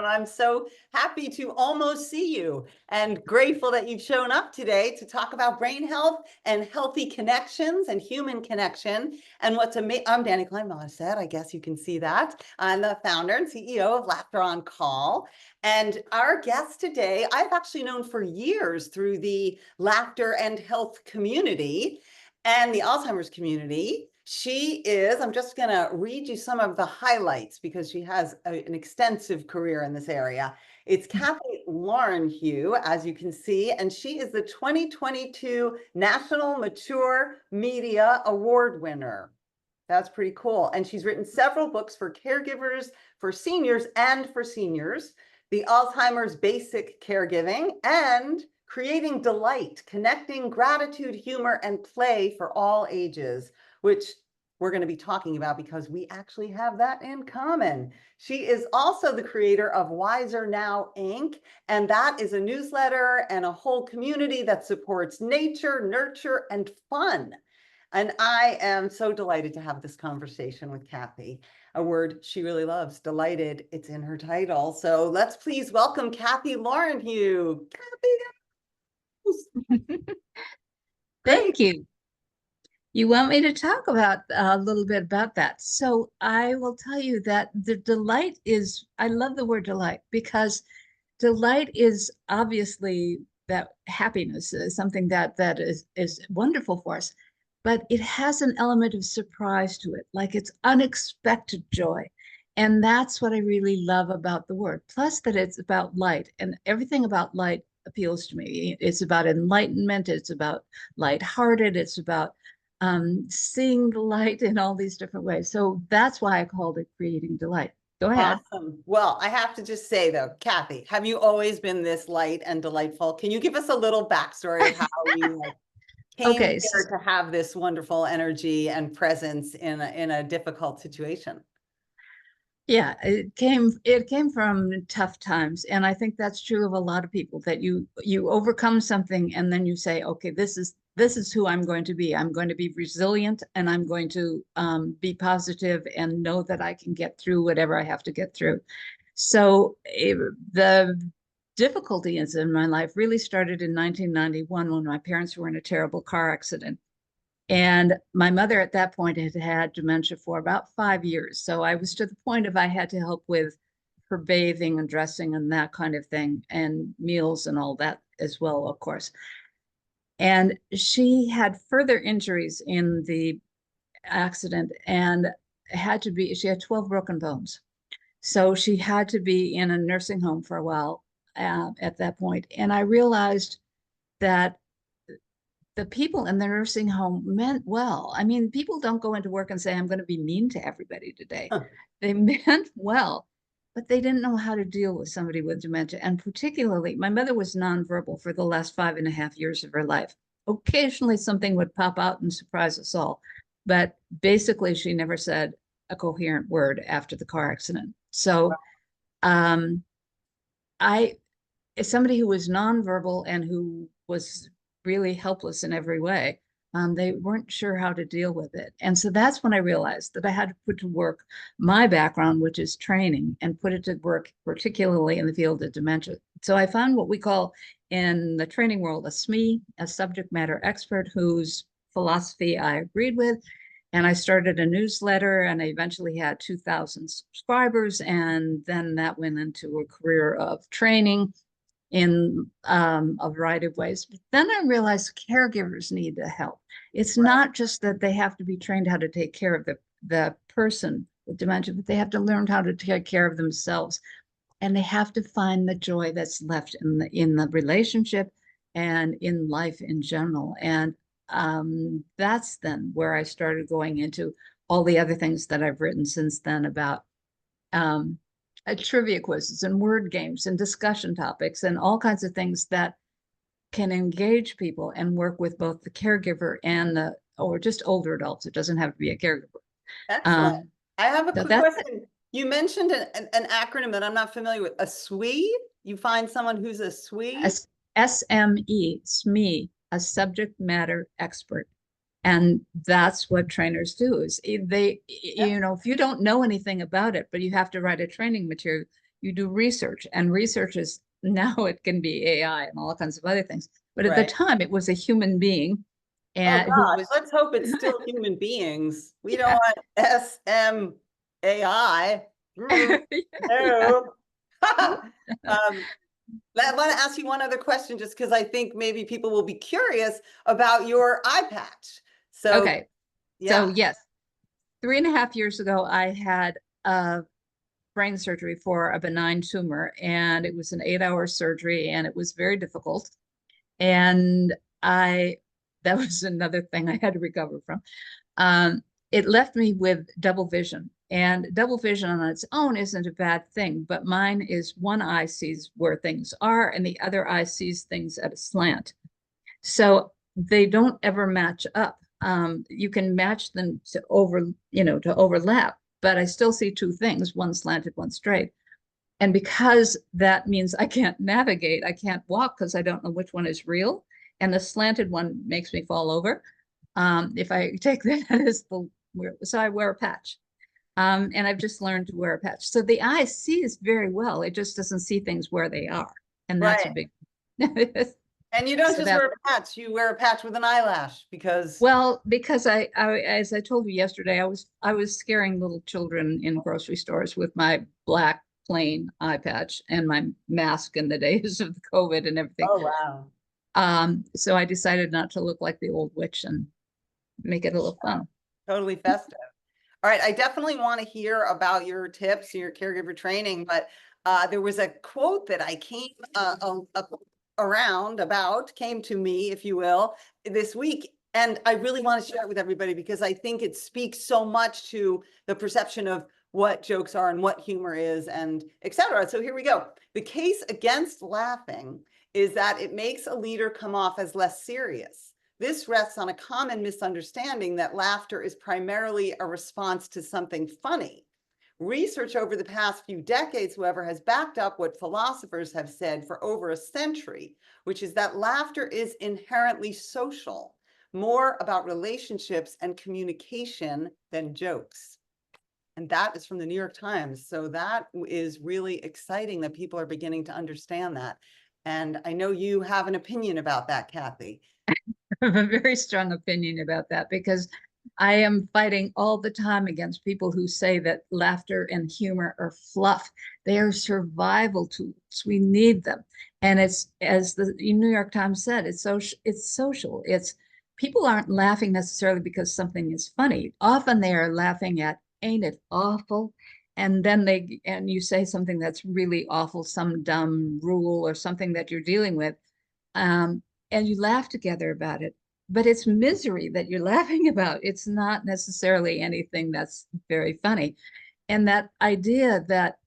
and I'm so happy to almost see you and grateful that you've shown up today to talk about brain health and healthy connections and human connection. And what's amazing, I'm Dani, Klein, Modisett. I guess you can see that. I'm the founder and CEO of Laughter on Call. And our guest today, I've actually known for years through the laughter and health community and the Alzheimer's community. She is, I'm just going to read you some of the highlights because she has an extensive career in this area. It's Kathy Laurenhue, as you can see, and she is the 2022 National Mature Media Award winner. That's pretty cool. And she's written several books for caregivers, for seniors, and for seniors. The Alzheimer's Basic Caregiving and Creating Delight, Connecting Gratitude, Humor, and Play for All Ages, which we're going to be talking about because we actually have that in common. She is also the creator of Wiser Now, Inc., and that is a newsletter and a whole community that supports nature, nurture, and fun. And I am so delighted to have this conversation with Kathy, a word she really loves, delighted. It's in her title. So let's please welcome Kathy Laurenhue. Kathy. Thank you. You want me to talk about a little bit about that. So I will tell you that the delight is, I love the word delight because delight is obviously that happiness is something that is wonderful for us, but it has an element of surprise to it, like it's unexpected joy. And that's what I really love about the word. Plus that it's about light, and everything about light appeals to me. It's about enlightenment. It's about lighthearted. It's about seeing the light in all these different ways. So that's why I called it Creating Delight. Go ahead. Awesome. Well, I have to just say though, Kathy, have you always been this light and delightful? Can you give us a little backstory of how you came Okay. here to have this wonderful energy and presence in a difficult situation? Yeah, it came from tough times, and I think that's true of a lot of people, that you overcome something and then you say, okay, this is who I'm going to be. I'm going to be resilient, and I'm going to be positive and know that I can get through whatever I have to get through. So the difficulties in my life really started in 1991 when my parents were in a terrible car accident. And my mother at that point had had dementia for about 5 years. So I was to the point of I had to help with her bathing and dressing and that kind of thing, and meals and all that as well, of course. And she had further injuries in the accident and she had 12 broken bones. So she had to be in a nursing home for a while at that point. And I realized that the people in the nursing home meant well. I mean, people don't go into work and say, I'm going to be mean to everybody today. Huh. They meant well, but they didn't know how to deal with somebody with dementia. And particularly, my mother was nonverbal for the last 5.5 years of her life. Occasionally, something would pop out and surprise us all. But basically, she never said a coherent word after the car accident. So um, I, as somebody who was nonverbal and who was really helpless in every way, they weren't sure how to deal with it. And so that's when I realized that I had to put to work my background, which is training, and put it to work, particularly in the field of dementia. So I found what we call in the training world a SME, a subject matter expert, whose philosophy I agreed with. And I started a newsletter, and I eventually had 2,000 subscribers. And then that went into a career of training in a variety of ways. But then I realized caregivers need the help. It's Right. not just that they have to be trained how to take care of the person with dementia, but they have to learn how to take care of themselves. And they have to find the joy that's left in the relationship and in life in general. And that's then where I started going into all the other things that I've written since then about um, trivia quizzes and word games and discussion topics and all kinds of things that can engage people and work with both the caregiver and or just older adults. It doesn't have to be a caregiver. Excellent. Um, I have a so quick that's it. question. You mentioned an acronym that I'm not familiar with. A SWE? You find someone who's a SWE? SME, SME, a subject matter expert. And that's what trainers do is they, Yeah. if you don't know anything about it, but you have to write a training material, you do research, and research is now it can be AI and all kinds of other things. But at the Right. time, it was a human being Oh and who gosh, was let's hope it's still human beings. We don't yeah. want SMAI. Mm, no. Um, I want to ask you one other question, just because I think maybe people will be curious about your eye patch. So, Okay. So yeah. yes, 3.5 years ago, I had a brain surgery for a benign tumor, and it was an 8-hour surgery, and it was very difficult. And I, that was another thing I had to recover from. Um, it left me with double vision, and double vision on its own isn't a bad thing, but mine is one eye sees where things are, and the other eye sees things at a slant. So they don't ever match up. You can match them to to overlap, but I still see two things, one slanted, one straight. And because that means I can't navigate, I can't walk because I don't know which one is real. And the slanted one makes me fall over. If I take that as so I wear a patch. And I've just learned to wear a patch. So the eye sees very well. It just doesn't see things where they are. And that's a Right. big, And you don't so just that, wear a patch, you wear a patch with an eyelash because, well, because as I told you yesterday, I was scaring little children in grocery stores with my black plain eye patch and my mask in the days of the COVID and everything. oh, wow. So I decided not to look like the old witch and make it a little fun. Totally festive. All right, I definitely want to hear about your tips, your caregiver training, but there was a quote that I came around about, came to me, if you will, this week. And I really want to share it with everybody because I think it speaks so much to the perception of what jokes are and what humor is and etc. So here we go. The case against laughing is that it makes a leader come off as less serious. This rests on a common misunderstanding that laughter is primarily a response to something funny. Research over the past few decades, however, has backed up what philosophers have said for over a century, which is that laughter is inherently social, more about relationships and communication than jokes. And that is from the New York Times. So that is really exciting that people are beginning to understand that. And I know you have an opinion about that, Kathy. I have a very strong opinion about that because I am fighting all the time against people who say that laughter and humor are fluff. They are survival tools. We need them. And it's, as the New York Times said, it's social. It's social. It's people aren't laughing necessarily because something is funny. Often they are laughing at, ain't it awful? And then you say something that's really awful, some dumb rule or something that you're dealing with. Um, and you laugh together about it. But it's misery that you're laughing about. It's not necessarily anything that's very funny. And that idea that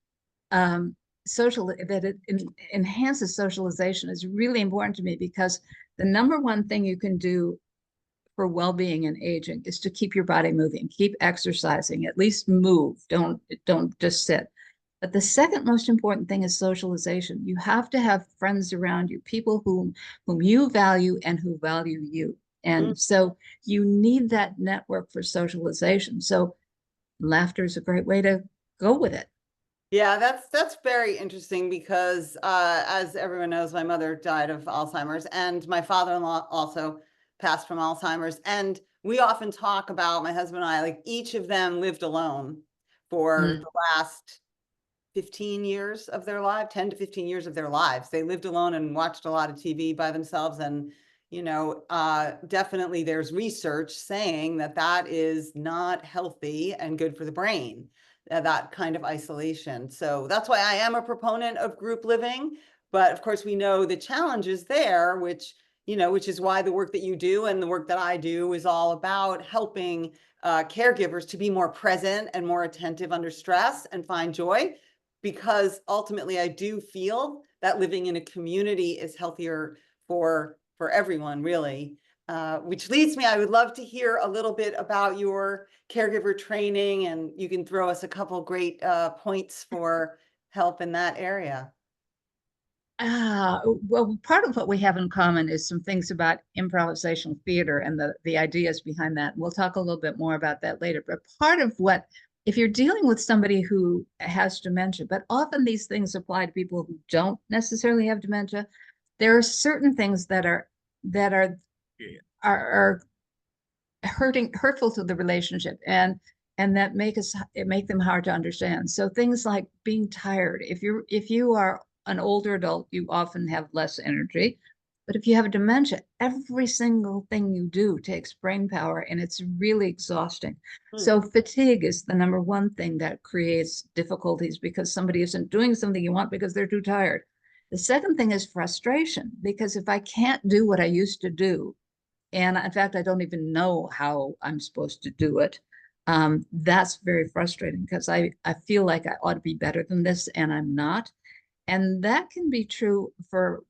it enhances socialization is really important to me because the number one thing you can do for well-being and aging is to keep your body moving, keep exercising, at least move. Don't just sit. But the second most important thing is socialization. You have to have friends around you, people whom you value and who value you. Mm. And so you need that network for socialization. So laughter is a great way to go with it. Yeah, that's very interesting because as everyone knows, my mother died of Alzheimer's and my father-in-law also passed from Alzheimer's. And we often talk about, my husband and I, like each of them lived alone for Mm. the last 15 years of their life, 10 to 15 years of their lives. They lived alone and watched a lot of TV by themselves. And, definitely there's research saying that that is not healthy and good for the brain, that kind of isolation. So that's why I am a proponent of group living. But of course, we know the challenges there, which is why the work that you do and the work that I do is all about helping caregivers to be more present and more attentive under stress and find joy, because ultimately I do feel that living in a community is healthier for everyone, really. Which leads me, I would love to hear a little bit about your caregiver training, and you can throw us a couple great points for help in that area. Well, part of what we have in common is some things about improvisational theater and the ideas behind that. We'll talk a little bit more about that later. But part of what if you're dealing with somebody who has dementia, but often these things apply to people who don't necessarily have dementia, there are certain things that are hurtful to the relationship, and that make them hard to understand. So things like being tired. If you are an older adult, you often have less energy. But if you have dementia, every single thing you do takes brain power, and it's really exhausting. Hmm. So fatigue is the number one thing that creates difficulties, because somebody isn't doing something you want because they're too tired. The second thing is frustration, because if I can't do what I used to do, and in fact, I don't even know how I'm supposed to do it, that's very frustrating, because I feel like I ought to be better than this and I'm not. And that can be true for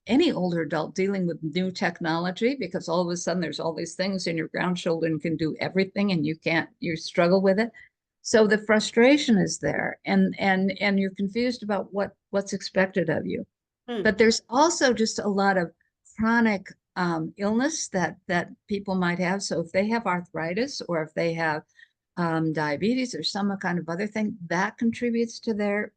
any older adult dealing with new technology, because all of a sudden there's all these things and your grandchildren can do everything and you struggle with it. So the frustration is there, and you're confused about what's expected of you. Hmm. But there's also just a lot of chronic illness that people might have. So if they have arthritis, or if they have diabetes or some kind of other thing, that contributes to their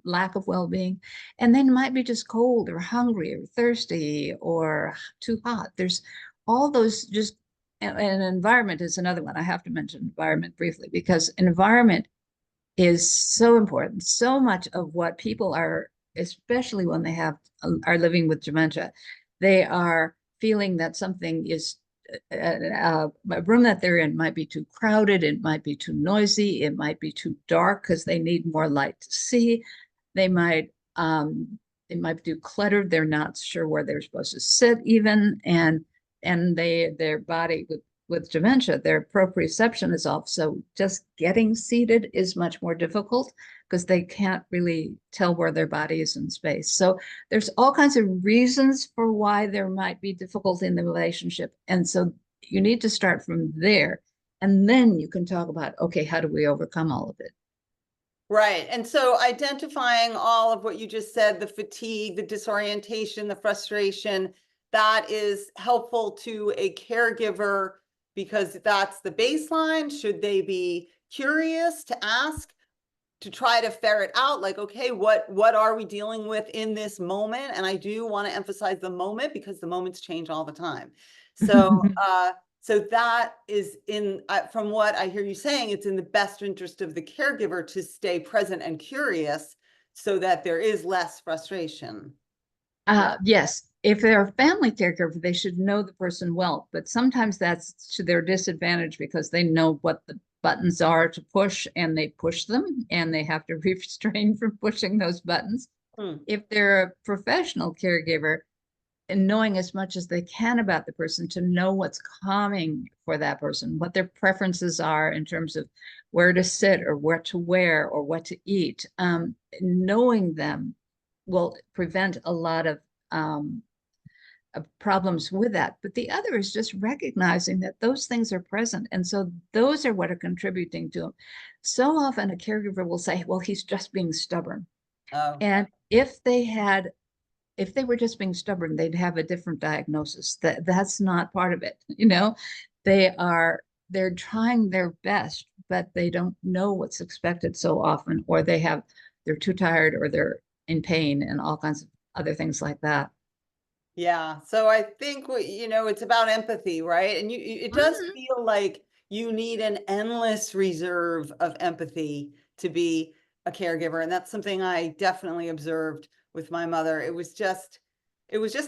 lack of well-being. And they might be just cold or hungry or thirsty or too hot. There's all those just, and environment is another one. I have to mention environment briefly, because environment is so important. So much of what people are, especially when they are living with dementia, they are feeling that something is a room that they're in might be too crowded, it might be too noisy, it might be too dark because they need more light to see. They might it might be too cluttered. They're not sure where they're supposed to sit even, and their body with dementia, their proprioception is off. So just getting seated is much more difficult because they can't really tell where their body is in space. So there's all kinds of reasons for why there might be difficulty in the relationship. And so you need to start from there. And then you can talk about, okay, how do we overcome all of it? Right. And so identifying all of what you just said, the fatigue, the disorientation, the frustration, that is helpful to a caregiver because that's the baseline. Should they be curious to ask, to try to ferret out, like, okay, what are we dealing with in this moment? And I do want to emphasize the moment, because the moments change all the time. So so that is from what I hear you saying, it's in the best interest of the caregiver to stay present and curious so that there is less frustration. Yeah. Yes, if they're a family caregiver, they should know the person well, but sometimes that's to their disadvantage because they know what the buttons are to push and they push them and they have to refrain from pushing those buttons. Hmm. If they're a professional caregiver, and knowing as much as they can about the person to know what's calming for that person, what their preferences are in terms of where to sit or what to wear or what to eat. Knowing them will prevent a lot of problems with that. But the other is just recognizing that those things are present. And so those are what are contributing to them. So often a caregiver will say, well, he's just being stubborn. Oh, And if they were just being stubborn, they'd have a different diagnosis. That's not part of it. They're trying their best, but they don't know what's expected so often, or they're too tired, or they're in pain, and all kinds of other things like that. yeah. So I think it's about empathy, right? And it does Mhm. feel like you need an endless reserve of empathy to be a caregiver. And that's something I definitely observed with my mother. It was just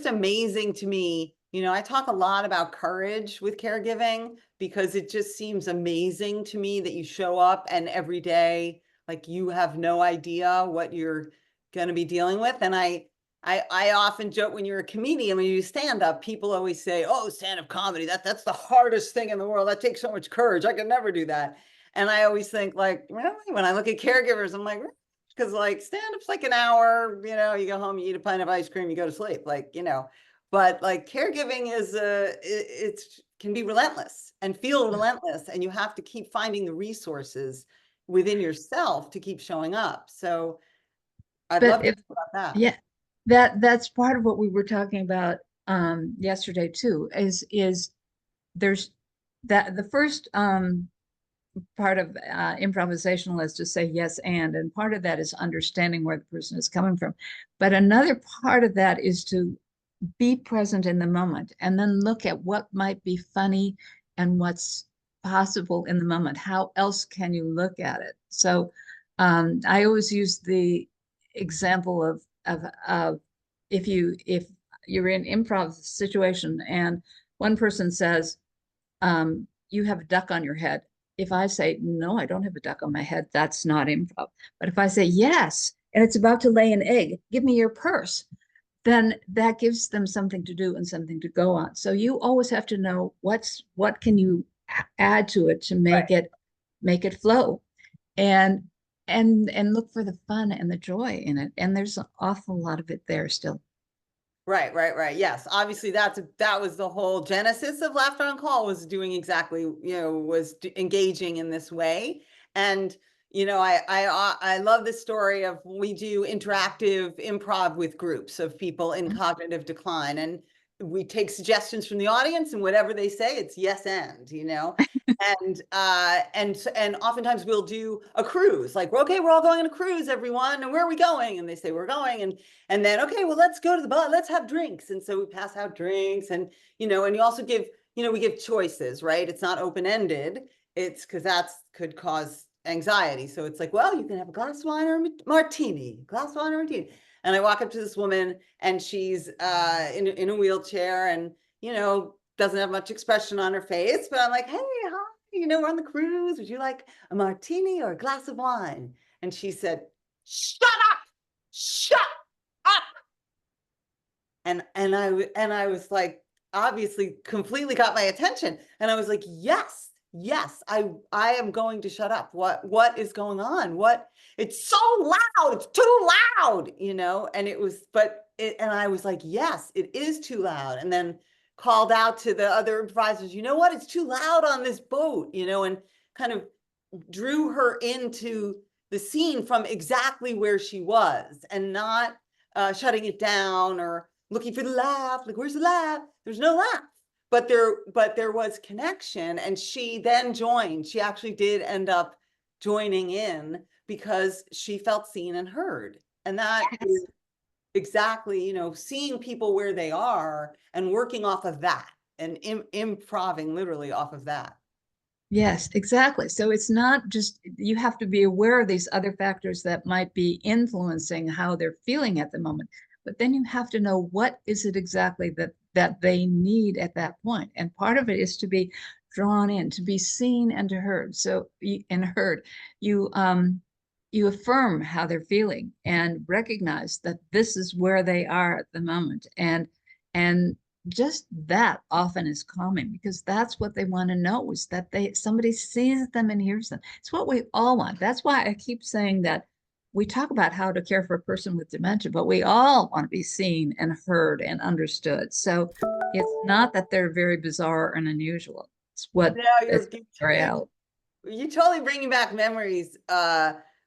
amazing to me. I talk a lot about courage with caregiving because it just seems amazing to me that you show up and every day, like, you have no idea what you're going to be dealing with. And I often joke, when you're a comedian, when you stand up, people always say, "Oh, stand-up comedy, that's the hardest thing in the world. That takes so much courage. I could never do that." And I always think, like, really, when I look at caregivers, I'm like, because, like, stand-up's like an hour, you go home, you eat a pint of ice cream, you go to sleep, but like caregiving is it's can be relentless and feel relentless, and you have to keep finding the resources within yourself to keep showing up. So I'd But love to if talk about that. Yeah, that's part of what we were talking about yesterday too, is there's that the first improvisational is to say yes and part of that is understanding where the person is coming from. But another part of that is to be present in the moment and then look at what might be funny and what's possible in the moment. How else can you look at it? So I always use the example of if you're in improv situation and one person says, you have a duck on your head. If I say, no, I don't have a duck on my head, that's not improv. But if I say, yes, and it's about to lay an egg, give me your purse, then that gives them something to do and something to go on. So you always have to know what can you add to it to make it flow, and and look for the fun and the joy in it. And there's an awful lot of it there still. Right. Yes, obviously that was the whole genesis of Laughter on Call, was doing exactly, was engaging in this way. And I love the story of, we do interactive improv with groups of people in cognitive decline, and we take suggestions from the audience, and whatever they say, it's yes and oftentimes we'll do a cruise, like, well, okay, we're all going on a cruise, everyone, and where are we going? And they say, we're going, and then, okay, well, let's go to the bar, let's have drinks. And so we pass out drinks, and and you also give, we give choices, right? It's not open-ended. It's because that's could cause anxiety. So it's like, well, you can have a glass of wine or a martini, glass of wine or martini. And I walk up to this woman, and she's in a wheelchair, and doesn't have much expression on her face, but I'm like, hey, hi, we're on the cruise. Would you like a martini or a glass of wine? And she said, shut up, shut up. And I was like, obviously completely got my attention. And I was like, yes, I am going to shut up. What is going on? It's so loud, it's too loud, and it was, and I was like, yes, it is too loud. And then called out to the other improvisers, you know what, it's too loud on this boat, and kind of drew her into the scene from exactly where she was, and not shutting it down or looking for the laugh, like, where's the laugh? There's no laugh. But there was connection, and she then joined. She actually did end up joining in because she felt seen and heard. And that is exactly, seeing people where they are and working off of that, and improving literally off of that. Yes, exactly. So it's not just, you have to be aware of these other factors that might be influencing how they're feeling at the moment. But then you have to know what is it exactly that they need at that point. And part of it is to be drawn in, to be seen and to heard. So and heard, you affirm how they're feeling and recognize that this is where they are at the moment. And just that often is calming, because that's what they want to know, is that somebody sees them and hears them. It's what we all want. That's why I keep saying that we talk about how to care for a person with dementia, but we all want to be seen and heard and understood. So it's not that they're very bizarre and unusual. It's what it's real. You're totally bringing back memories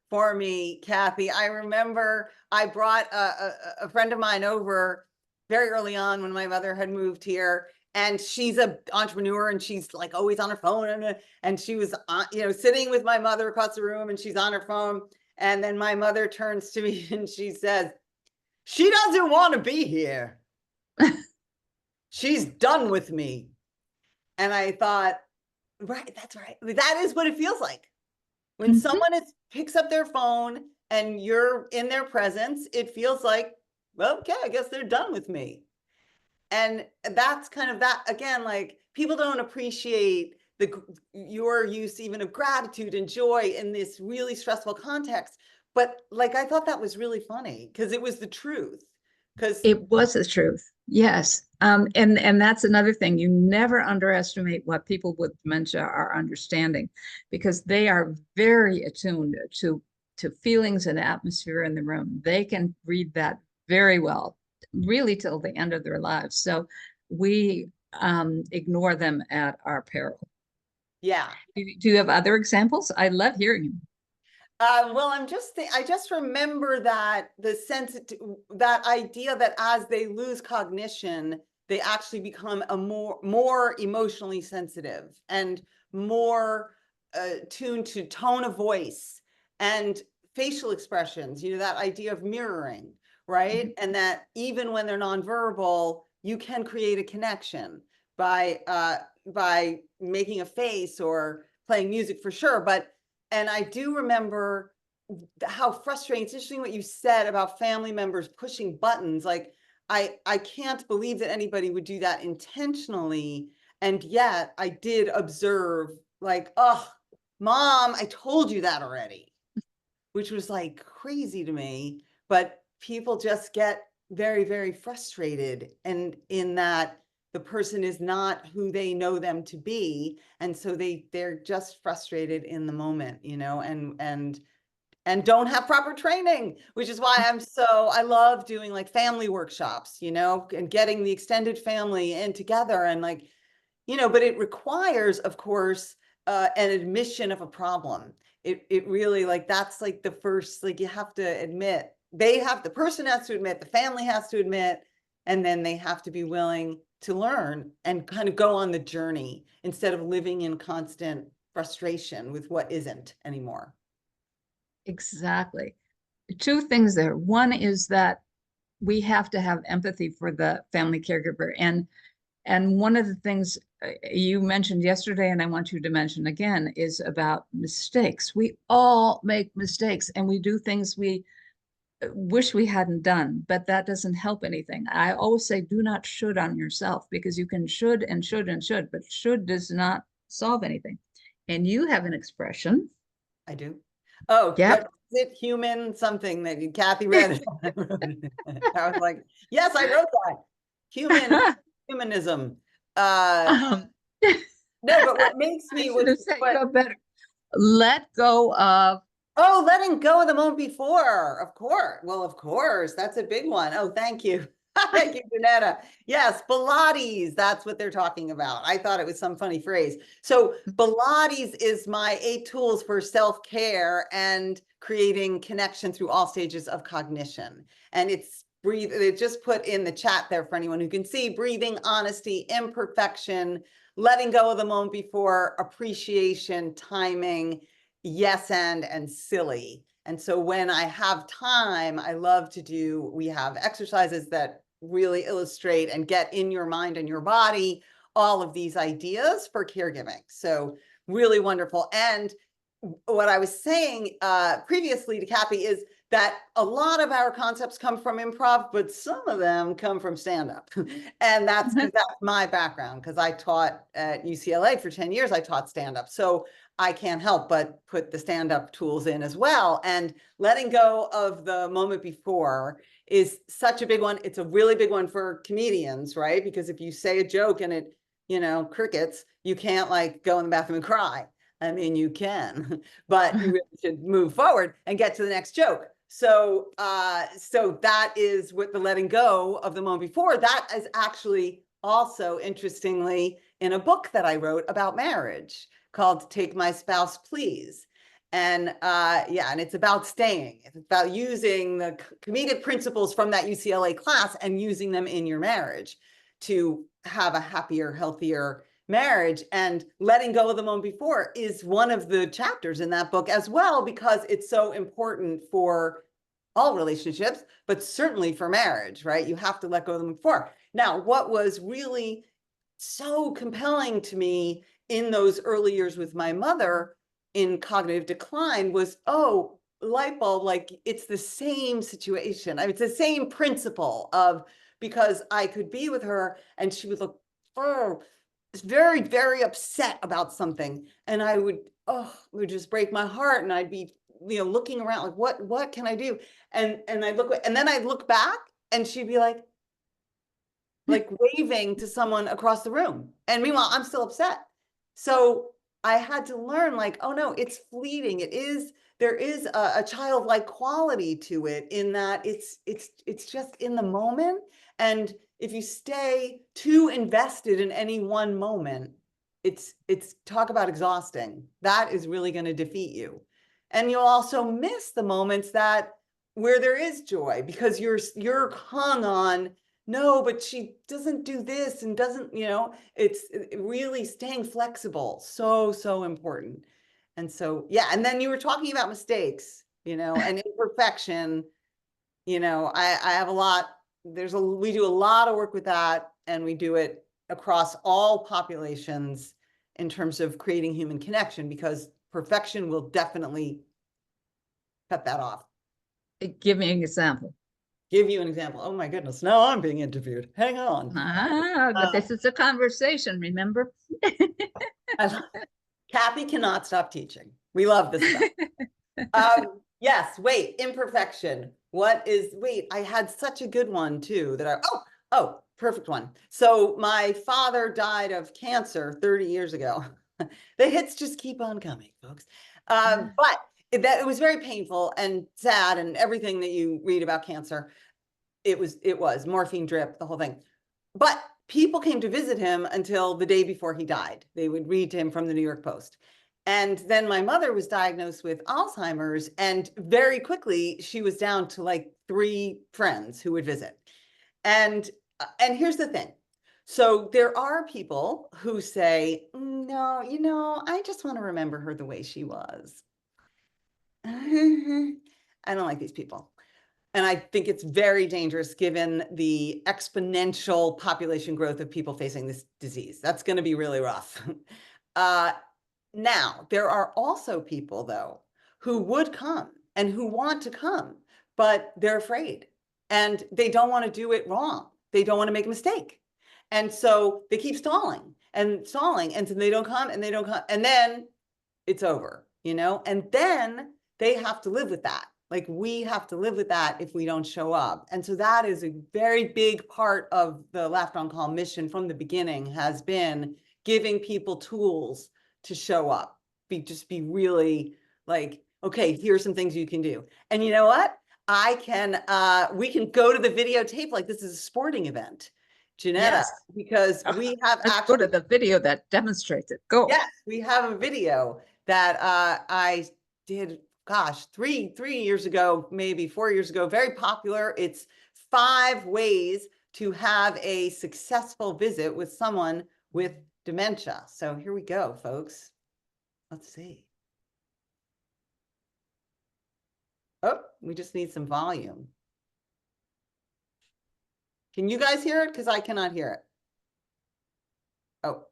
for me, Kathy. I remember I brought a friend of mine over very early on when my mother had moved here, and she's an entrepreneur, and she's like always on her phone, and she was sitting with my mother across the room, and she's on her phone. And then my mother turns to me and she says, she doesn't want to be here. She's done with me. And I thought, right, that's right. That is what it feels like. When someone picks up their phone and you're in their presence, it feels like, well, okay, I guess they're done with me. And that's kind of that, again, like, people don't appreciate your use even of gratitude and joy in this really stressful context. But like, I thought that was really funny because it was the truth. Because it was the truth. Yes. And that's another thing. You never underestimate what people with dementia are understanding, because they are very attuned to feelings and atmosphere in the room. They can read that very well, really till the end of their lives. So we ignore them at our peril. yeah. Do you have other examples? I love hearing them. Well, I just remember that that idea that as they lose cognition, they actually become more emotionally sensitive and more attuned to tone of voice and facial expressions, that idea of mirroring, right? And that even when they're nonverbal, you can create a connection by making a face or playing music for sure. And I do remember how frustrating. It's interesting what you said about family members pushing buttons. Like, I can't believe that anybody would do that intentionally. And yet I did observe, like, oh, Mom, I told you that already, which was like crazy to me. But people just get very, very frustrated, and in that the person is not who they know them to be. And so they're just frustrated in the moment, and don't have proper training, which is why I love doing like family workshops, and getting the extended family in together, and like, but it requires, of course, an admission of a problem. It really, like, that's like the first, like, you have to admit, the person has to admit, the family has to admit, and then they have to be willing to learn and kind of go on the journey instead of living in constant frustration with what isn't anymore. Exactly. Two things there. One is that we have to have empathy for the family caregiver. And one of the things you mentioned yesterday, and I want you to mention again, is about mistakes. We all make mistakes, and we do things we wish we hadn't done, but that doesn't help anything. I always say, do not should on yourself, because you can should and should and should, but should does not solve anything. And you have an expression. I do. Oh, Yep. what is it? Human something that Kathy read it. I was like, yes, I wrote that. Humanism. Um, No, but what makes I me, should have set you what, up better. Let go of. oh, letting go of the moment before, of course. Well, of course, that's a big one. Oh, thank you. Thank you, Janetta. Yes, Pilates, that's what they're talking about. I thought it was some funny phrase. So Pilates is my 8 tools for self-care and creating connection through all stages of cognition. And it's it just put in the chat there for anyone who can see: breathing, honesty, imperfection, letting go of the moment before, appreciation, timing, yes and silly. And so when I have time, I love to do, we have exercises that really illustrate and get in your mind and your body all of these ideas for caregiving. So really wonderful. And what I was saying previously to Kathy is that a lot of our concepts come from improv, but some of them come from stand-up. And that's my background, because I taught at UCLA for 10 years. I taught stand-up. So I can't help but put the stand-up tools in as well. And letting go of the moment before is such a big one. It's a really big one for comedians, right? Because if you say a joke and it, crickets, you can't like go in the bathroom and cry. I mean, you can, but you really should move forward and get to the next joke. So that is what the letting go of the moment before. That is actually also, interestingly, in a book that I wrote about marriage called Take My Spouse, Please. And and it's about staying. It's about using the comedic principles from that UCLA class and using them in your marriage to have a happier, healthier marriage. And letting go of the moment before is one of the chapters in that book as well, because it's so important for all relationships, but certainly for marriage, right? You have to let go of them before. Now, what was really so compelling to me in those early years with my mother in cognitive decline was, oh, light bulb, like, it's the same situation. I mean, it's the same principle of, because I could be with her and she would look, oh, very, very upset about something. And I would, it would just break my heart. And I'd be, looking around like, what can I do? And then I'd look back and she'd be like waving to someone across the room. And meanwhile, I'm still upset. So I had to learn, like, oh no, it's fleeting. There is a childlike quality to it, in that it's just in the moment. And if you stay too invested in any one moment, it's talk about exhausting. That is really going to defeat you. And you'll also miss the moments where there is joy, because you're hung on, no, but she doesn't do this and doesn't, it's really staying flexible. So important. And so, yeah. And then you were talking about mistakes, you know, and imperfection, you know, I have a lot, we do a lot of work with that, and we do it across all populations in terms of creating human connection, because perfection will definitely cut that off. Give me an example. Give you an example. Oh my goodness, now I'm being interviewed. Hang on. But this is a conversation, remember? Kathy cannot stop teaching. We love this stuff. Yes, wait, imperfection. Wait, I had such a good one too that perfect one. So my father died of cancer 30 years ago. The hits just keep on coming, folks. But it was very painful and sad, and everything that you read about cancer, it was morphine drip, the whole thing. But people came to visit him until the day before he died. They would read to him from the New York Post. And then my mother was diagnosed with Alzheimer's, and very quickly she was down to like 3 friends who would visit. And here's the thing. So there are people who say, no, you know, I just want to remember her the way she was. I don't like these people. And I think it's very dangerous given the exponential population growth of people facing this disease. That's going to be really rough. Now, there are also people, though, who would come and who want to come, but they're afraid and they don't want to do it wrong. They don't want to make a mistake. And so they keep stalling and stalling. And so they don't come and they don't come. And then it's over, you know, and then they have to live with that. Like, we have to live with that if we don't show up. And so that is a very big part of the Laughter on Call mission from the beginning, has been giving people tools to show up, just be really like, okay, here's some things you can do. And you know what? We can go to the videotape like this is a sporting event, Janetta, Yes. because we have Let's go to the video that demonstrates it. Go. Yes, we have a video that I did, gosh, three years ago, maybe 4 years ago, very popular. It's 5 ways to have a successful visit with someone with dementia. So here we go, folks. Let's see. Oh, we just need some volume. Can you guys hear it? Because I cannot hear it. Oh.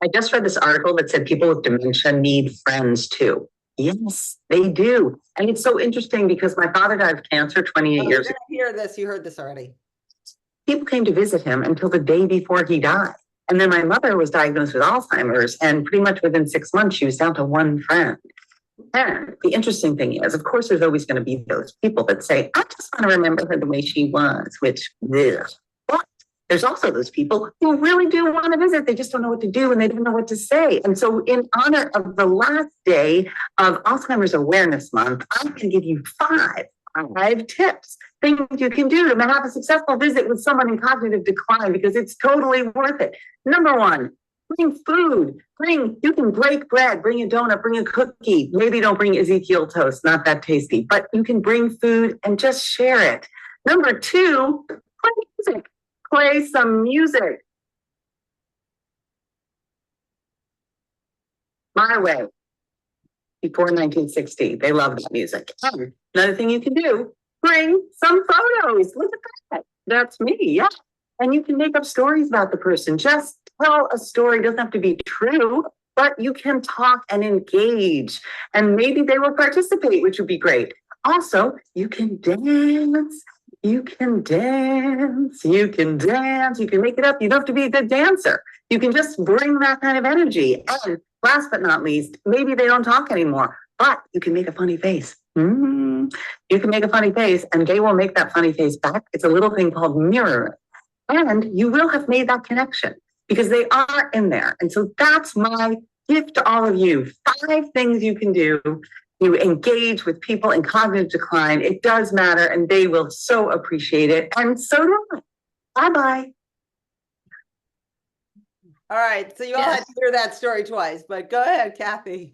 I just read this article that said people with dementia need friends too. Yes, they do. And it's so interesting because my father died of cancer 28 years ago. Hear this. You heard this already. People came to visit him until the day before he died. And then my mother was diagnosed with Alzheimer's, and pretty much within 6 months, she was down to 1 friend. And the interesting thing is, of course, there's always going to be those people that say, I just want to remember her the way she was, which is. But there's also those people who really do want to visit. They just don't know what to do and they don't know what to say. And so in honor of the last day of Alzheimer's Awareness Month, I can give you 5 tips, things you can do to have a successful visit with someone in cognitive decline, because it's totally worth it. Number 1, bring food. You can break bread, bring a donut, bring a cookie. Maybe don't bring Ezekiel toast, not that tasty, but you can bring food and just share it. Number 2, play music. Play some music. My way. Before 1960, they loved that music. Another thing you can do, bring some photos. Look at that. That's me, yeah. And you can make up stories about the person. Just tell a story. It doesn't have to be true, but you can talk and engage. And maybe they will participate, which would be great. Also, you can dance. You can dance. You can make it up. You don't have to be a good dancer. You can just bring that kind of energy. And last but not least, maybe they don't talk anymore, but you can make a funny face. You can make a funny face and they will make that funny face back. It's a little thing called mirroring. And you will have made that connection because they are in there. And so that's my gift to all of you. 5 things you can do to engage with people in cognitive decline. It does matter and they will so appreciate it. And so do I. Bye-bye. All right. So you all had to hear that story twice, but go ahead, Kathy.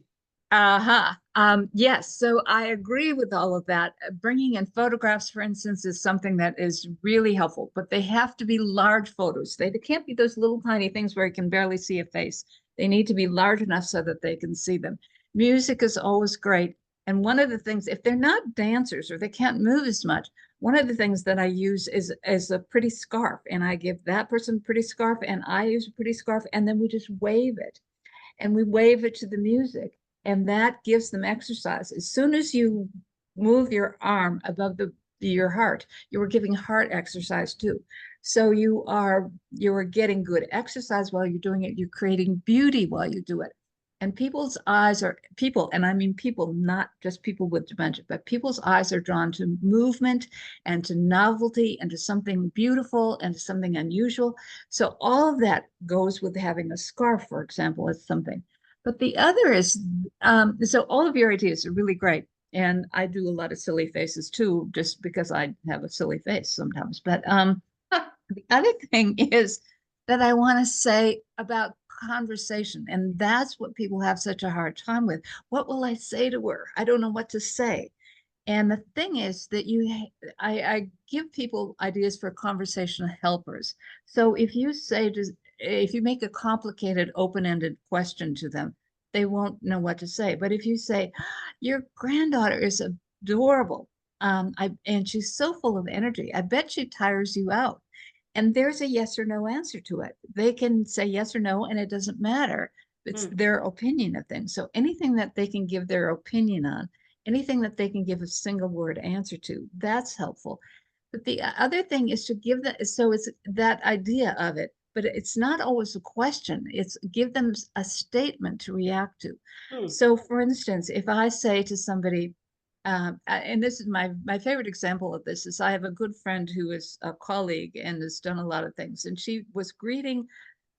Yes, so I agree with all of that. Bringing in photographs, for instance, is something that is really helpful, but they have to be large photos. They can't be those little tiny things where you can barely see a face. They need to be large enough so that they can see them. Music is always great. And one of the things, if they're not dancers or they can't move as much, one of the things that I use is a pretty scarf. And I give that person a pretty scarf and I use a pretty scarf. And then we just wave it. And we wave it to the music. And that gives them exercise. As soon as you move your arm above your heart, you are giving heart exercise too. So you are getting good exercise while you're doing it. You're creating beauty while you do it. And people's eyes are people, and I mean people, not just people with dementia, but people's eyes are drawn to movement and to novelty and to something beautiful and to something unusual. So all of that goes with having a scarf, for example, as something. But the other is, so all of your ideas are really great. And I do a lot of silly faces too, just because I have a silly face sometimes. But the other thing is that I want to say about conversation, and that's what people have such a hard time with. What will I say to her? I don't know what to say. And the thing is that I give people ideas for conversational helpers. So if you say, if you make a complicated open-ended question to them, they won't know what to say. But if you say, your granddaughter is adorable, and she's so full of energy, I bet she tires you out. And there's a yes or no answer to it. They can say yes or no, and it doesn't matter. It's their opinion of things. So anything that they can give their opinion on, anything that they can give a single word answer to, that's helpful. But the other thing is to give that, so it's that idea of it, but it's not always a question. It's give them a statement to react to. So for instance, if I say to somebody, and this is my favorite example of this is I have a good friend who is a colleague and has done a lot of things. And she was greeting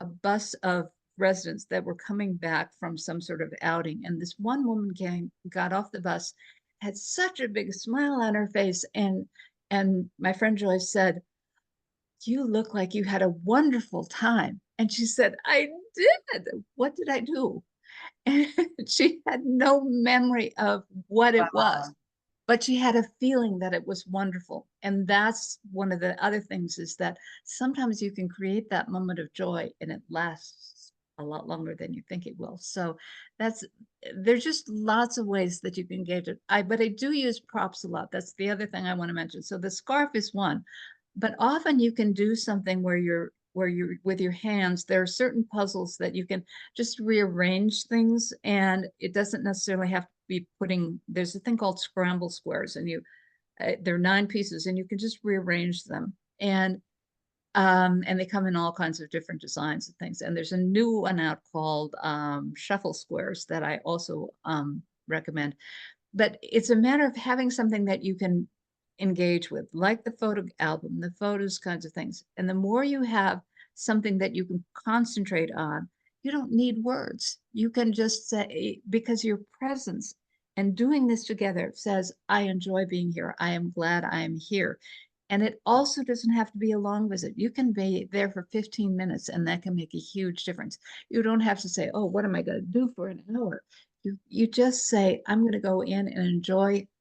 a bus of residents that were coming back from some sort of outing. And this one woman got off the bus, had such a big smile on her face. And my friend Joyce said, you look like you had a wonderful time. And she said, I did. What did I do? And she had no memory of what it was, but she had a feeling that it was wonderful. And that's one of the other things is that sometimes you can create that moment of joy and it lasts a lot longer than you think it will. So there's just lots of ways that you can engage it. But I do use props a lot. That's the other thing I want to mention. So the scarf is one, but often you can do something where you're with your hands. There are certain puzzles that you can just rearrange things, and it doesn't necessarily have to be there's a thing called scramble squares, and there are 9 pieces and you can just rearrange them, and they come in all kinds of different designs and things. And there's a new one out called shuffle squares that I also recommend. But it's a matter of having something that you can engage with, like the photo album, the photos, kinds of things. And the more you have something that you can concentrate on, you don't need words. You can just say, because your presence and doing this together says, I enjoy being here. I am glad I am here. And it also doesn't have to be a long visit. You can be there for 15 minutes and that can make a huge difference. You don't have to say, oh, what am I going to do for an hour? You just say, I'm going to go in and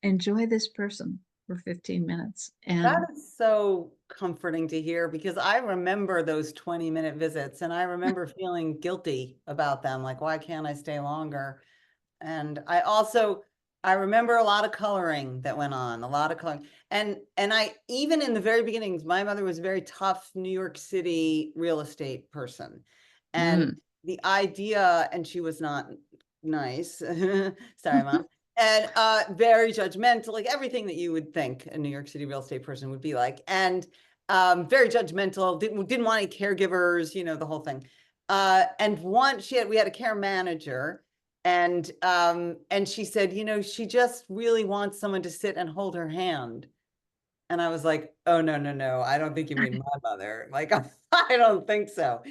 enjoy this person for 15 minutes. And that is so comforting to hear, because I remember those 20-minute visits and I remember feeling guilty about them. Like, why can't I stay longer? And I remember a lot of coloring that went on, a lot of coloring. And I, even in the very beginnings, my mother was a very tough New York City real estate person. And the idea, and she was not nice. Sorry, Mom. And very judgmental, like everything that you would think a New York City real estate person would be like. And very judgmental, didn't want any caregivers, the whole thing. And we had a care manager, and she said, she just really wants someone to sit and hold her hand. And I was like, oh, no, I don't think you mean my mother. Like, I don't think so.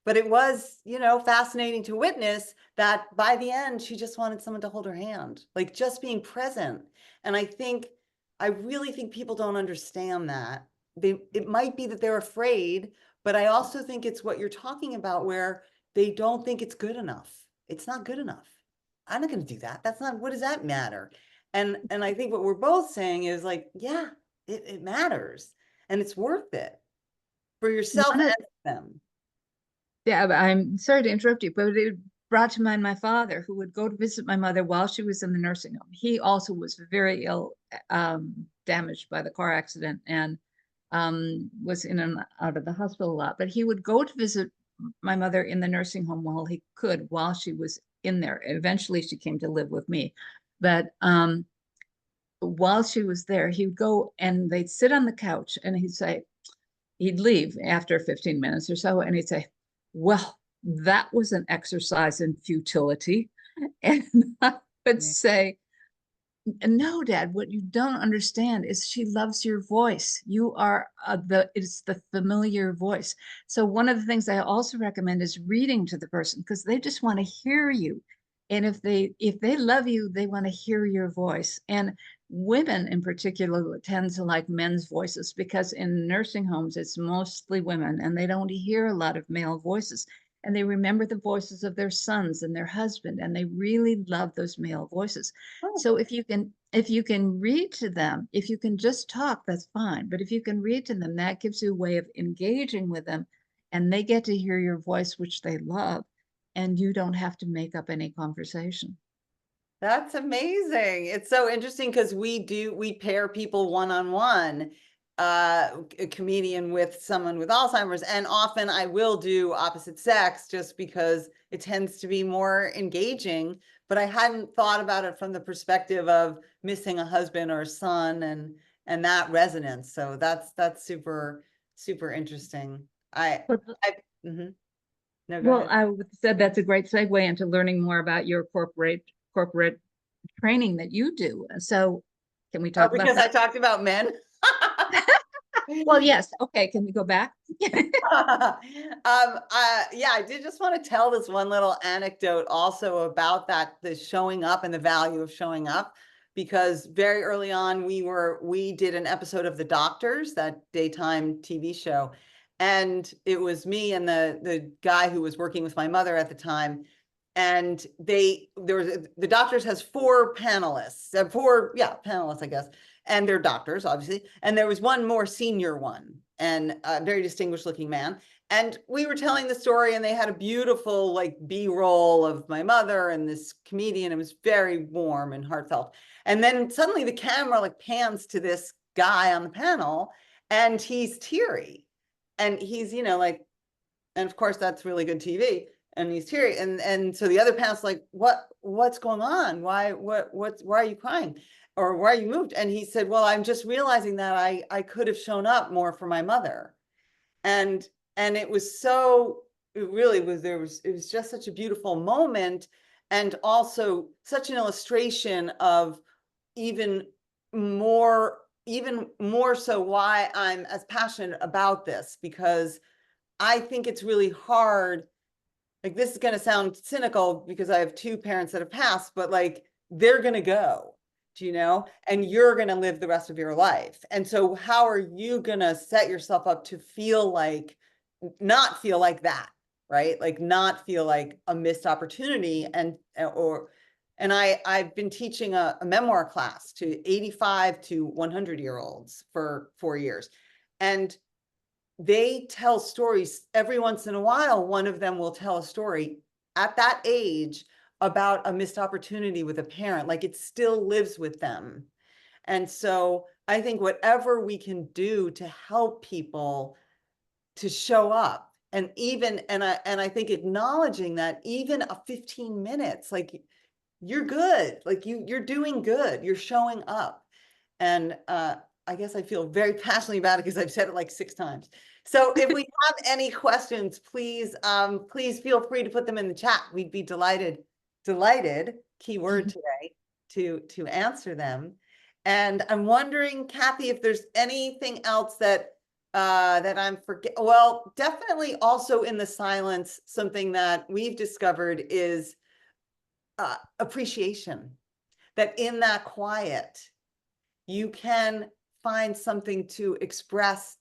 But it was, fascinating to witness that by the end, she just wanted someone to hold her hand, like just being present. And I really think people don't understand that. It might be that they're afraid, but I also think it's what you're talking about, where they don't think it's good enough. It's not good enough. I'm not going to do that. What does that matter? And I think what we're both saying is like, yeah, it matters and it's worth it for yourself and them. Yeah, but I'm sorry to interrupt you, but it brought to mind my father, who would go to visit my mother while she was in the nursing home. He also was very ill, damaged by the car accident, and was in and out of the hospital a lot. But he would go to visit my mother in the nursing home while he could, while she was in there. Eventually, she came to live with me, but while she was there, he would go and they'd sit on the couch, and he'd leave after 15 minutes or so, and he'd say, well, that was an exercise in futility. And I would say, no, Dad, what you don't understand is she loves your voice. You are it's the familiar voice. So one of the things I also recommend is reading to the person, because they just want to hear you. And if they love you, they want to hear your voice. And women in particular tend to like men's voices, because in nursing homes, it's mostly women and they don't hear a lot of male voices. And they remember the voices of their sons and their husband, and they really love those male voices. So if you can read to them, if you can just talk, that's fine. But if you can read to them, that gives you a way of engaging with them, and they get to hear your voice, which they love, and you don't have to make up any conversation. That's amazing. It's so interesting because we pair people one-on-one, a comedian with someone with Alzheimer's, and often I will do opposite sex just because it tends to be more engaging, but I hadn't thought about it from the perspective of missing a husband or a son and that resonance. So that's super, super interesting. But, Mhm. No, go well, ahead. I said that's a great segue into learning more about your corporate training that you do. So can we Oh, talk about because I that? talked about men. Well, yes. Okay. Can we go back? Yeah, I did just want to tell this one little anecdote also about that, the showing up and the value of showing up, because very early on we did an episode of The Doctors, that daytime TV show, and it was me and the guy who was working with my mother at the time, and The Doctors has four panelists, panelists, I guess, and they're doctors, obviously. And there was one more senior one, and a very distinguished looking man. And we were telling the story, and they had a beautiful like B-roll of my mother and this comedian. It was very warm and heartfelt. And then suddenly the camera like pans to this guy on the panel, and he's teary, and he's like, and of course that's really good TV. And he's teary, and so the other panel's like, what's going on? Why are you crying? Or why are you moved? And he said, well, I'm just realizing that I could have shown up more for my mother. And it was so, it really was, it was just such a beautiful moment, and also such an illustration of even more, even more so why I'm as passionate about this, because I think it's really hard. Like, this is going to sound cynical because I have two parents that have passed, but like, they're going to go, and you're going to live the rest of your life. And so how are you going to set yourself up to not feel like that, right? Like, not feel like a missed opportunity. And I've been teaching a memoir class to 85 to 100-year-olds for 4 years. And they tell stories every once in a while. One of them will tell a story at that age about a missed opportunity with a parent. Like, it still lives with them. And so I think whatever we can do to help people to show up, and I think acknowledging that even a 15 minutes, like, you're good, like you're doing good, you're showing up. And I guess I feel very passionately about it because I've said it like 6 times. So if we have any questions, please feel free to put them in the chat. We'd be delighted, keyword today, to answer them. And I'm wondering, Kathy, if there's anything else that I'm forget. Well, definitely also in the silence, something that we've discovered is appreciation. That in that quiet, you can find something to express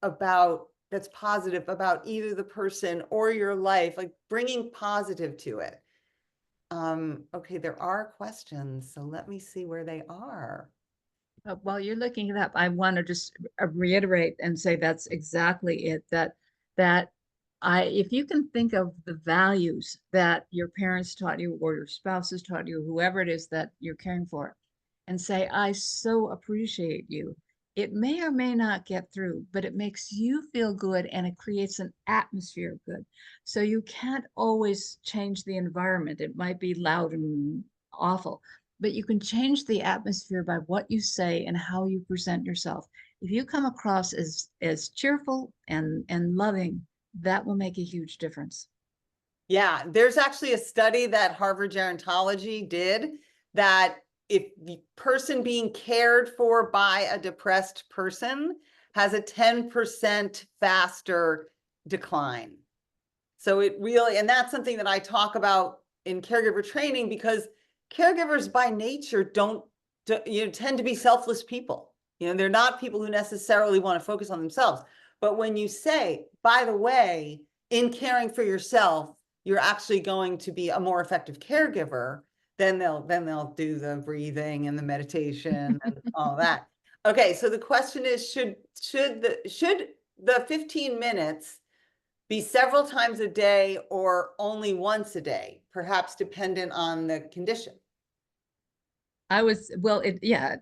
about that's positive about either the person or your life, like bringing positive to it. Okay, there are questions, so let me see where they are. While you're looking it up, I want to just reiterate and say that's exactly it. That if you can think of the values that your parents taught you or your spouses taught you, whoever it is that you're caring for, and say, I so appreciate you. It may or may not get through, but it makes you feel good and it creates an atmosphere of good. So you can't always change the environment. It might be loud and awful, but you can change the atmosphere by what you say and how you present yourself. If you come across as cheerful and loving, that will make a huge difference. Yeah, there's actually a study that Harvard Gerontology did that if the person being cared for by a depressed person has a 10% faster decline. So it really, and that's something that I talk about in caregiver training, because caregivers by nature don't tend to be selfless people. They're not people who necessarily want to focus on themselves. But when you say, by the way, in caring for yourself, you're actually going to be a more effective caregiver, then they'll do the breathing and the meditation and all that. Okay, so the question is, should the 15 minutes be several times a day or only once a day, perhaps dependent on the condition? Yeah.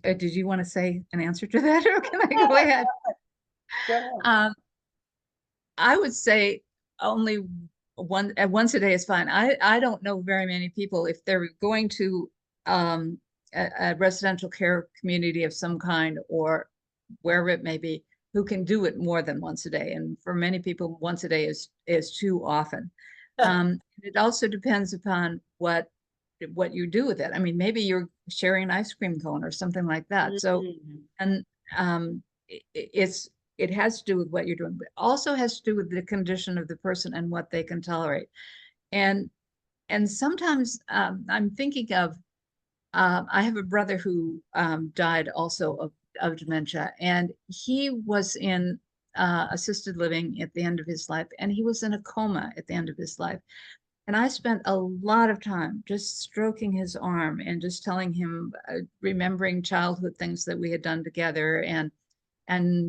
Did you want to say an answer to that, or can I go ahead? Go ahead. I would say only once a day is fine. I don't know very many people, if they're going to a residential care community of some kind or wherever it may be, who can do it more than once a day. And for many people, once a day is too often. It also depends upon what you do with it. I mean, maybe you're sharing an ice cream cone or something like that. So, and it has to do with what you're doing, but also has to do with the condition of the person and what they can tolerate. And sometimes I'm thinking of, I have a brother who died also of dementia, and he was in assisted living at the end of his life, and he was in a coma at the end of his life. And I spent a lot of time just stroking his arm and just telling him, remembering childhood things that we had done together, and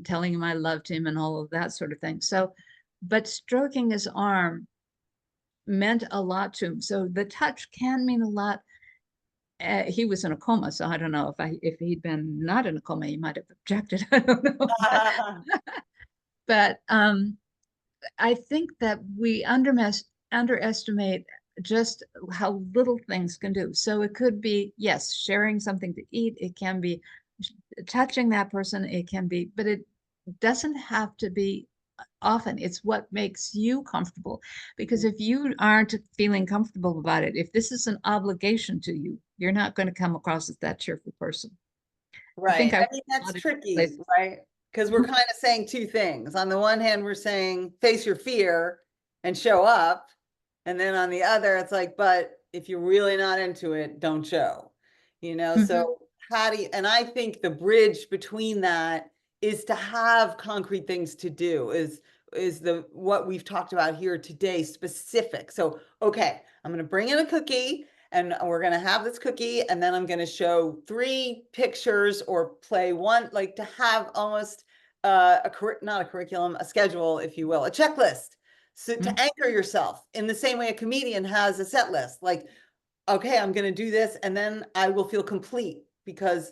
telling him I loved him and all of that sort of thing. So, but stroking his arm meant a lot to him. So the touch can mean a lot. He was in a coma, so I don't know if he'd been not in a coma, he might have objected. I don't know. But I think that we underestimate just how little things can do. So it could be, yes, sharing something to eat. It can be touching that person. It can be, but it doesn't have to be often. It's what makes you comfortable. Because if you aren't feeling comfortable about it, if this is an obligation to you, you're not going to come across as that cheerful person. Right. I mean, a that's lot of tricky, places. right? Because we're kind of saying two things. On the one hand, we're saying face your fear and show up. And then on the other, it's like, but if you're really not into it, don't show. So how do you, and I think the bridge between that is to have concrete things to do, is what we've talked about here today, specific. So, okay, I'm going to bring in a cookie, and we're going to have this cookie, and then I'm going to show 3 pictures or play one, like to have almost not a curriculum, a schedule, if you will, a checklist. So to anchor yourself in the same way a comedian has a set list, like, okay, I'm going to do this, and then I will feel complete, because,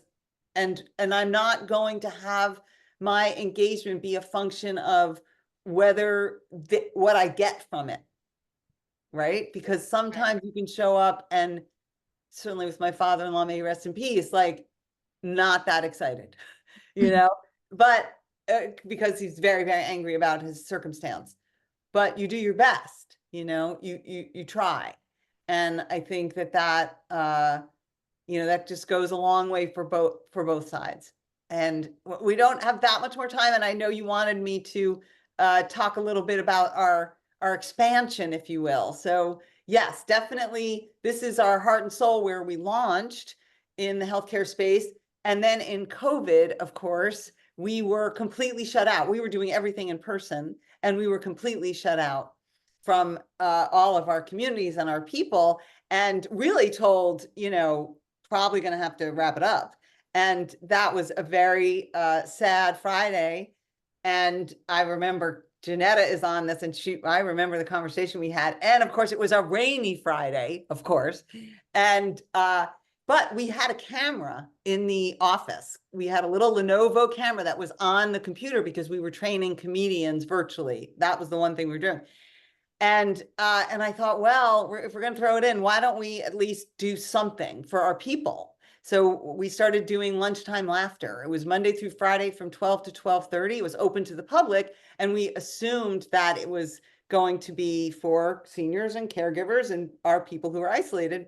and I'm not going to have my engagement be a function of whether what I get from it. Right? Because sometimes you can show up, and certainly with my father-in-law, may he rest in peace, like not that excited, but because he's very, very angry about his circumstance. But you do your best, you try. And I think that that just goes a long way for both sides. And we don't have that much more time. And I know you wanted me to talk a little bit about our expansion, if you will. So yes, definitely, this is our heart and soul, where we launched in the healthcare space. And then in COVID, of course, we were completely shut out. We were doing everything in person, and we were completely shut out from all of our communities and our people, and really told, probably going to have to wrap it up. And that was a very sad Friday. And I remember Janetta is on this, and I remember the conversation we had. And of course, it was a rainy Friday, of course. And, but we had a camera in the office. We had a little Lenovo camera that was on the computer because we were training comedians virtually. That was the one thing we were doing. And I thought, well, if we're going to throw it in, why don't we at least do something for our people? So we started doing lunchtime laughter. It was Monday through Friday from 12 to 12:30. It was open to the public. And we assumed that it was going to be for seniors and caregivers and our people who are isolated.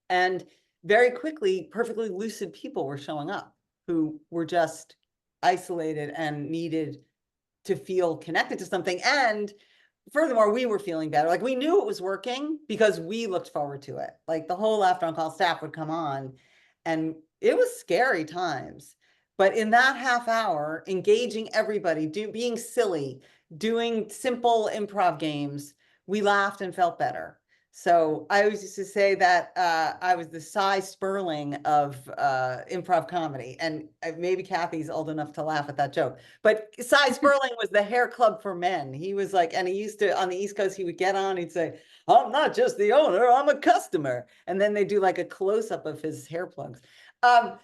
And very quickly, perfectly lucid people were showing up who were just isolated and needed to feel connected to something. And furthermore, we were feeling better. Like we knew it was working because we looked forward to it. Like the whole Laughter on Call staff would come on, and it was scary times. But in that half hour, engaging everybody, being silly, doing simple improv games, we laughed and felt better. So I always used to say that I was the Cy Sperling of improv comedy. And maybe Kathy's old enough to laugh at that joke. But Cy Sperling was the hair club for men. He was like, and he used to, on the East Coast, he would get on, he'd say, I'm not just the owner, I'm a customer. And then they do like a close-up of his hair plugs. But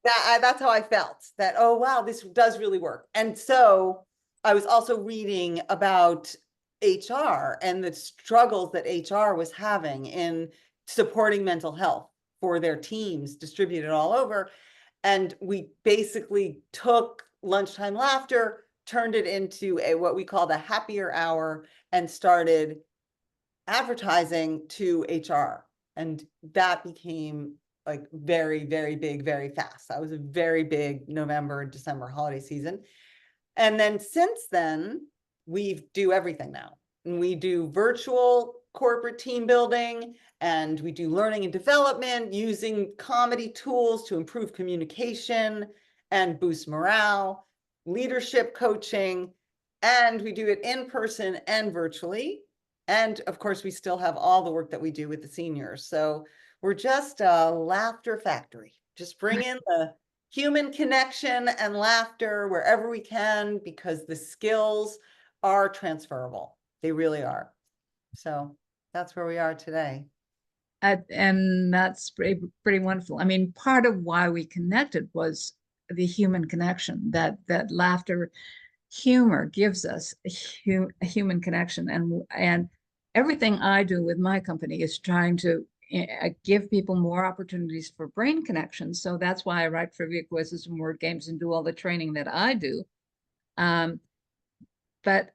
that's how I felt, that, oh, wow, this does really work. And so I was also reading about HR and the struggles that HR was having in supporting mental health for their teams distributed all over. And we basically took lunchtime laughter, turned it into what we call the happier hour, and started advertising to HR. And that became like very, very big, very fast. That was a very big November, December holiday season. And then since then, we do everything now. And we do virtual corporate team building, and we do learning and development using comedy tools to improve communication and boost morale, leadership coaching, and we do it in person and virtually. And of course, we still have all the work that we do with the seniors. So we're just a laughter factory. Just bring in the human connection and laughter wherever we can, because the skills are transferable. They really are. So that's where we are today. And that's pretty wonderful. I mean, part of why we connected was the human connection, that laughter, humor gives us a human connection. And everything I do with my company is trying to give people more opportunities for brain connections. So that's why I write trivia quizzes and word games and do all the training that I do. But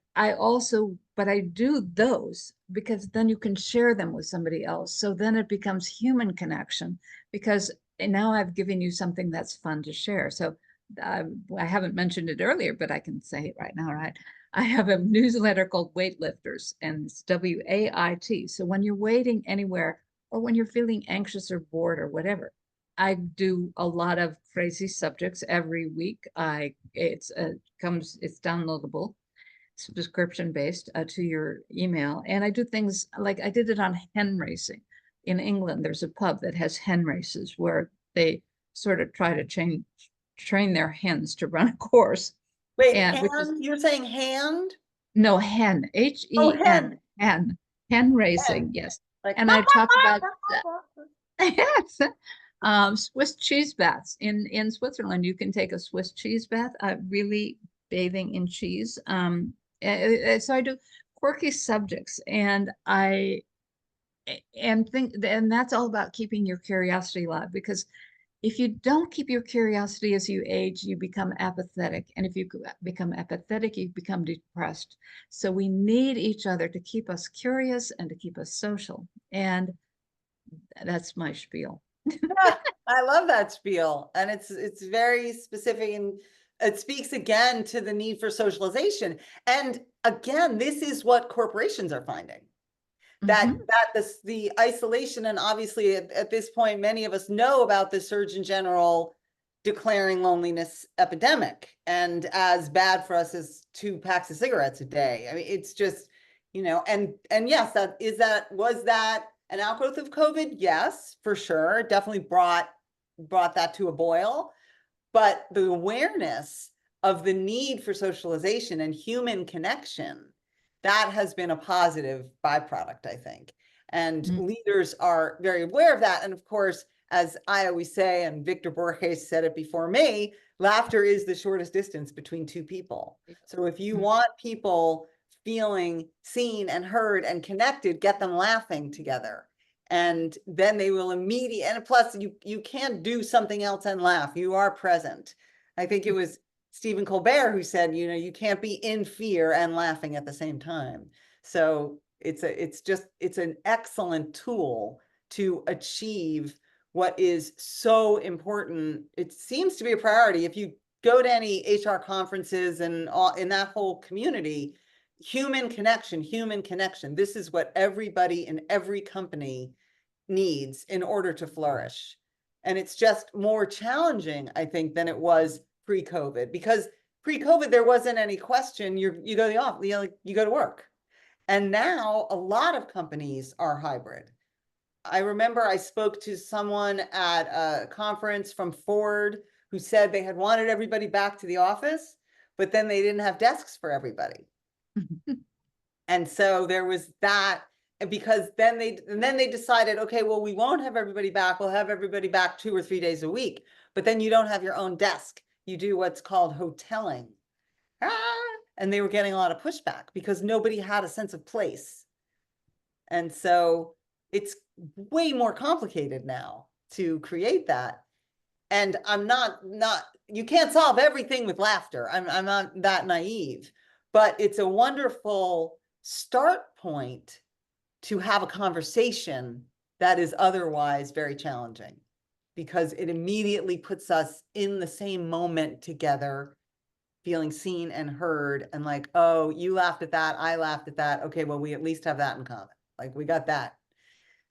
I do those because then you can share them with somebody else. So then it becomes human connection, because now I've given you something that's fun to share. So I haven't mentioned it earlier, but I can say it right now, right? I have a newsletter called Weightlifters, and it's WAIT. So when you're waiting anywhere, or when you're feeling anxious or bored or whatever, I do a lot of crazy subjects every week. It's downloadable, subscription based to your email. And I do things like I did it on hen racing. In England, there's a pub that has hen races where they sort of try to train their hens to run a course. Wait, you're saying hand? No, hen, Hen, hen racing, yes. Like, and I talk about yes, Swiss cheese baths. In Switzerland, you can take a Swiss cheese bath, really bathing in cheese. So I do quirky subjects, and that's all about keeping your curiosity alive, because if you don't keep your curiosity as you age, you become apathetic. And if you become apathetic, you become depressed. So we need each other to keep us curious and to keep us social. And that's my spiel. I love that spiel. And it's very specific, and it speaks again to the need for socialization. And again, this is what corporations are finding. That the isolation, and obviously at this point, many of us know about the Surgeon General declaring loneliness epidemic, and as bad for us as 2 packs of cigarettes a day. I mean, it's just, and yes, was that an outgrowth of COVID? Yes, for sure. It definitely brought that to a boil. But the awareness of the need for socialization and human connection, that has been a positive byproduct, I think. And leaders are very aware of that. And of course, as I always say, and Victor Borges said it before me, laughter is the shortest distance between two people. So if you want people feeling seen and heard and connected, get them laughing together. And then they will immediately, and plus you can't do something else and laugh. You are present. I think it was Stephen Colbert who said, you know, you can't be in fear and laughing at the same time. So it's an excellent tool to achieve what is so important. It seems to be a priority. If you go to any HR conferences and all in that whole community, human connection. This is what everybody in every company needs in order to flourish. And it's just more challenging, I think, than it was pre-COVID, because pre-COVID, there wasn't any question. You go to the office, you go to work. And now a lot of companies are hybrid. I remember I spoke to someone at a conference from Ford who said they had wanted everybody back to the office, but then they didn't have desks for everybody. And so there was that, because then they decided, okay, well, we won't have everybody back. We'll have everybody back 2 or 3 days a week, but then you don't have your own desk. You do what's called hoteling. And they were getting a lot of pushback because nobody had a sense of place. And so it's way more complicated now to create that. And I'm not, you can't solve everything with laughter. I'm not that naive, but it's a wonderful start point to have a conversation that is otherwise very challenging, because it immediately puts us in the same moment together, feeling seen and heard, and like, oh, you laughed at that, I laughed at that. Okay, well, we at least have that in common. Like, we got that.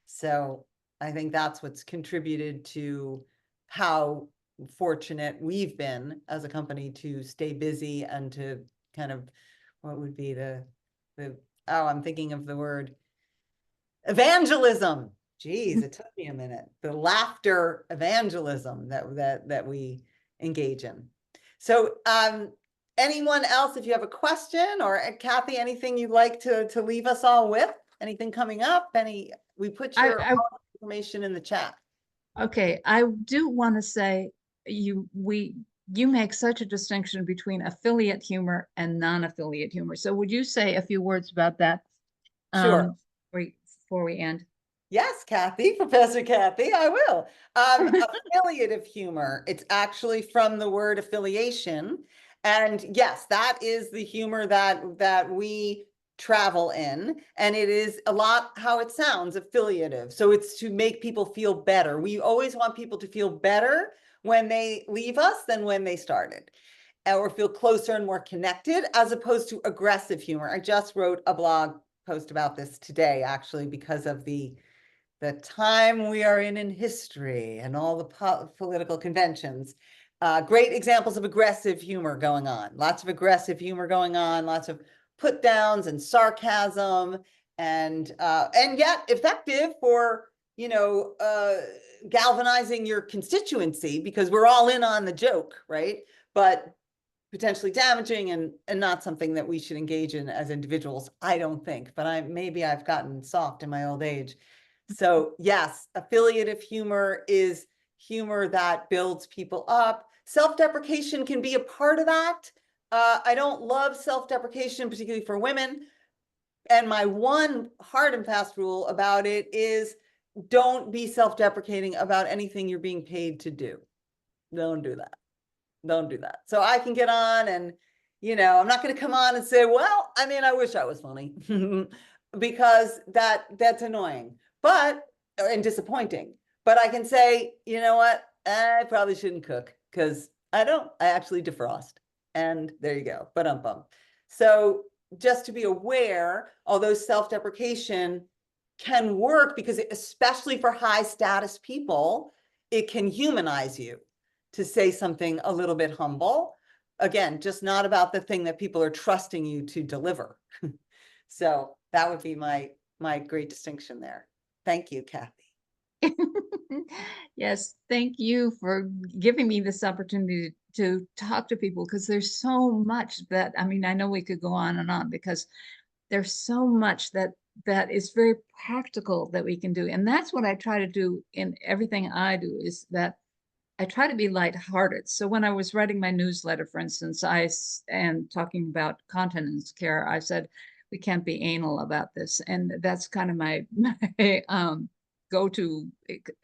So I think that's what's contributed to how fortunate we've been as a company to stay busy and to kind of, what would be I'm thinking of the word evangelism. Geez, it took me a minute. The laughter evangelism that we engage in. So anyone else, if you have a question, or Kathy, anything you'd like to leave us all with? Anything coming up? We put your information in the chat. Okay, I do want to say you make such a distinction between affiliate humor and non-affiliate humor. So would you say a few words about that? Sure. Before we end. Yes, Kathy, Professor Kathy, I will. Affiliative humor, it's actually from the word affiliation. And yes, that is the humor that we travel in. And it is a lot how it sounds, affiliative. So it's to make people feel better. We always want people to feel better when they leave us than when they started, or feel closer and more connected, as opposed to aggressive humor. I just wrote a blog post about this today, actually, because of the time we are in history and all the political conventions. Great examples of aggressive humor going on. Lots of aggressive humor going on. Lots of put downs and sarcasm, and yet effective for, galvanizing your constituency, because we're all in on the joke, right? But potentially damaging and not something that we should engage in as individuals, I don't think. But maybe I've gotten soft in my old age. So yes, affiliative humor is humor that builds people up. Self-deprecation can be a part of that. I don't love self-deprecation, particularly for women. And my one hard and fast rule about it is, don't be self-deprecating about anything you're being paid to do. Don't do that. Don't do that. So I can get on and, I'm not going to come on and say, well, I mean, I wish I was funny because that's annoying, and disappointing. But I can say, you know what? I probably shouldn't cook, because I actually defrost. And there you go. But so just to be aware, although self-deprecation can work, because especially for high status people, it can humanize you to say something a little bit humble. Again, just not about the thing that people are trusting you to deliver. So that would be my great distinction there. Thank you, Kathy. Yes, thank you for giving me this opportunity to talk to people because there's so much that, I mean, I know we could go on and on because there's so much that is very practical that we can do. And that's what I try to do in everything I do, is that I try to be lighthearted. So when I was writing my newsletter, for instance, and talking about continence care, I said, we can't be anal about this. And that's kind of my go-to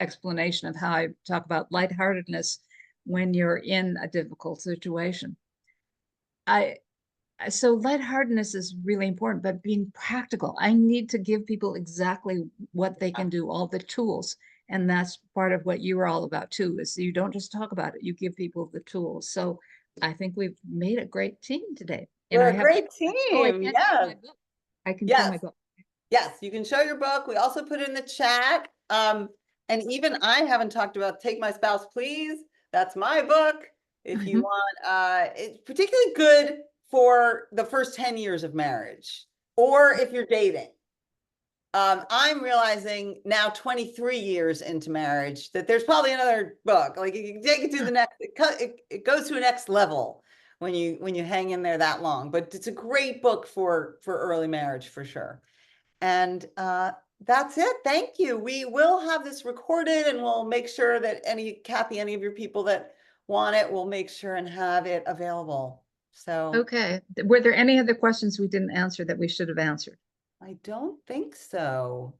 explanation of how I talk about lightheartedness when you're in a difficult situation. So lightheartedness is really important, but being practical. I need to give people exactly what they can do, all the tools. And that's part of what you're all about too, is you don't just talk about it, you give people the tools. So I think we've made a great team today. And We're I a have, great oh, I team. can't show Yes. my book. I can show my book. Yes, you can show your book. We also put it in the chat. And even I haven't talked about Take My Spouse, Please. That's my book. If you want, it's particularly good for the first 10 years of marriage, or if you're dating. I'm realizing now 23 years into marriage that there's probably another book. Like you can take it to the next, it goes to a next level when you hang in there that long. But it's a great book for early marriage for sure. And that's it. Thank you. We will have this recorded, and we'll make sure that Kathy, any of your people that want it, we'll make sure and have it available. So Okay. Were there any other questions we didn't answer that we should have answered? I don't think so.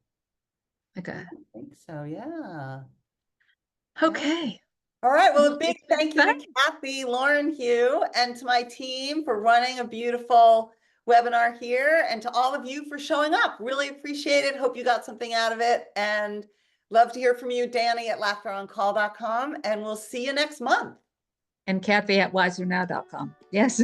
Okay. I don't think so. Yeah. Okay. All right. Well, Well, a big it's been thank you fun. to Kathy Laurenhue and to my team for running a beautiful webinar here, and to all of you for showing up. Really appreciate it. Hope you got something out of it, and love to hear from you, Dani at laughteroncall.com, and we'll see you next month. And Kathy at wisernow.com. Yes.